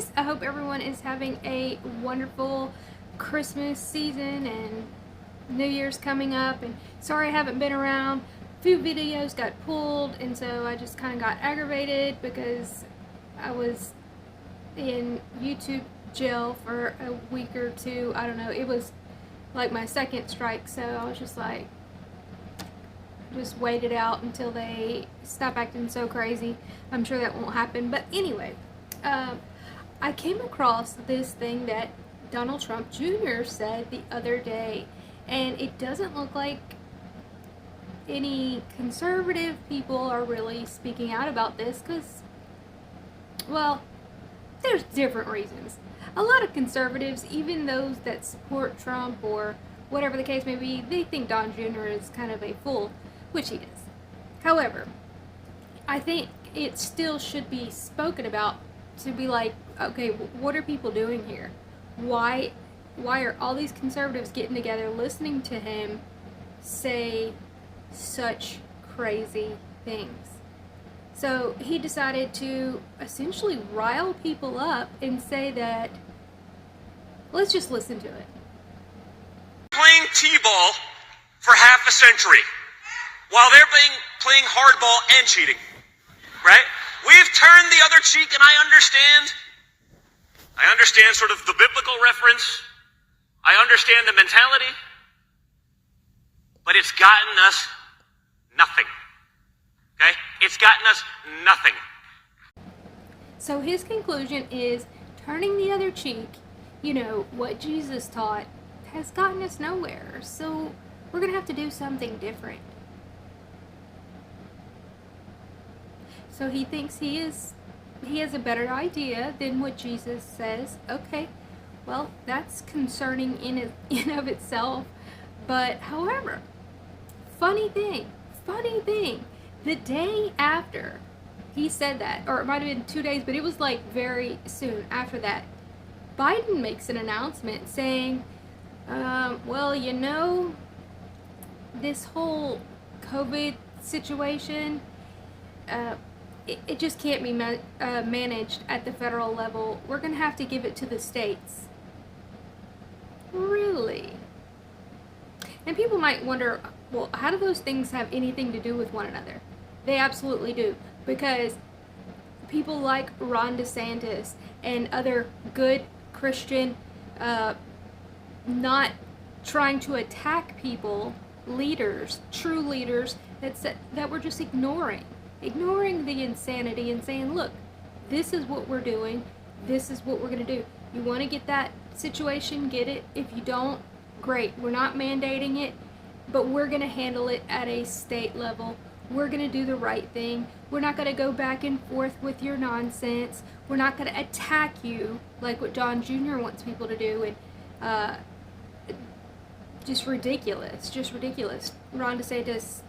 guys, I hope everyone is having a wonderful Christmas season and New Year's coming up. And sorry I haven't been around. A few videos got pulled, and so I just kind of got aggravated because I was in YouTube jail for a week or two. I don't know. It was like my second strike, so I was just like, just wait it out until they stop acting so crazy. I'm sure that won't happen. But anyway, I came across this thing that Donald Trump Jr. said the other day, and it doesn't look like any conservative people are really speaking out about this because, well, there's different reasons. A lot of conservatives, even those that support Trump or whatever the case may be, they think Don Jr. is kind of a fool, which he is. However, I think it still should be spoken about to be like, okay, what are people doing here? Why are all these conservatives getting together listening to him say such crazy things? So he decided to essentially rile people up and say that, let's just listen to it. Playing t-ball for half a century while they're playing hardball and cheating, right? We've turned the other cheek, and I understand sort of the biblical reference. I understand the mentality, but it's gotten us nothing. Okay? It's gotten us nothing. So his conclusion is turning the other cheek, you know, what Jesus taught, has gotten us nowhere. So we're going to have to do something different. So he thinks he has a better idea than what Jesus says. Okay, well, that's concerning in of itself. But however, funny thing, the day after he said that, or it might have been 2 days, but it was like very soon after that, Biden makes an announcement saying, well, you know, this whole COVID situation, it just can't be managed at the federal level. We're going to have to give it to the states. Really? And people might wonder, well, how do those things have anything to do with one another? They absolutely do. Because people like Ron DeSantis and other good Christian, not trying to attack people, leaders, true leaders, that we're just ignoring the insanity and saying, look, this is what we're doing, this is what we're going to do. You want to get that situation, get it. If you don't, great. We're not mandating it, but we're going to handle it at a state level. We're going to do the right thing. We're not going to go back and forth with your nonsense. We're not going to attack you like what Don Jr. wants people to do. And just ridiculous. Ron DeSantis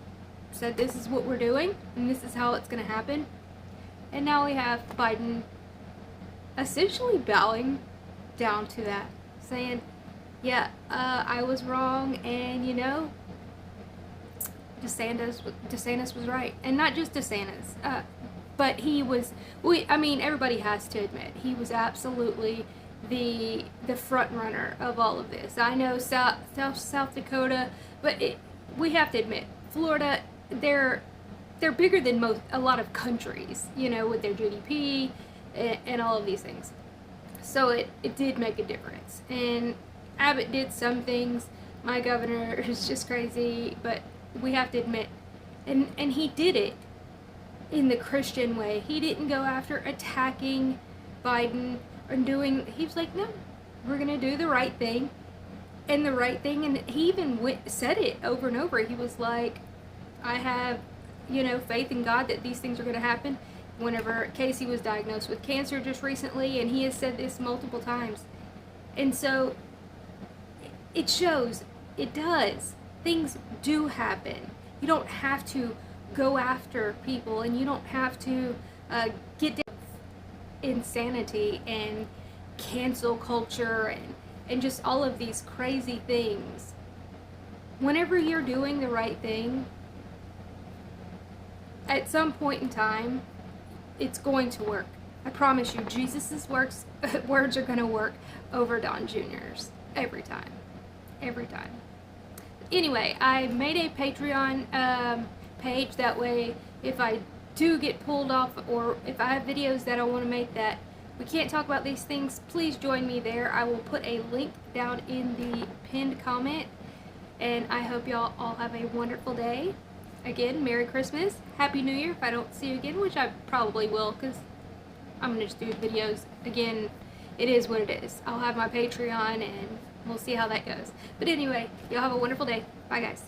said this is what we're doing and this is how it's going to happen. And now we have Biden essentially bowing down to that, saying, yeah, I was wrong, and you know, DeSantis was right. And not just DeSantis, but he was, everybody has to admit, he was absolutely the front runner of all of this. I know South Dakota, but we have to admit, Florida, they're bigger than a lot of countries, you know, with their GDP and all of these things. So it did make a difference. And Abbott did some things. My governor is just crazy, but we have to admit, and he did it in the Christian way. He didn't go after attacking Biden or he was like, no, we're going to do the right thing. And the right thing, and he even said it over and over. He was like, I have, you know, faith in God that these things are going to happen. Whenever Casey was diagnosed with cancer just recently, and he has said this multiple times. And so it shows, it does. Things do happen. You don't have to go after people, and you don't have to get down insanity and cancel culture and just all of these crazy things. Whenever you're doing the right thing, at some point in time, it's going to work. I promise you, Jesus's words are going to work over Don Jr.'s every time. Every time. Anyway, I made a Patreon page. That way, if I do get pulled off, or if I have videos that I want to make that we can't talk about these things, please join me there. I will put a link down in the pinned comment. And I hope y'all all have a wonderful day. Again, Merry Christmas, Happy New Year if I don't see you again, which I probably will, because I'm going to just do videos again. It is what it is. I'll have my Patreon and we'll see how that goes. But anyway, y'all have a wonderful day. Bye guys.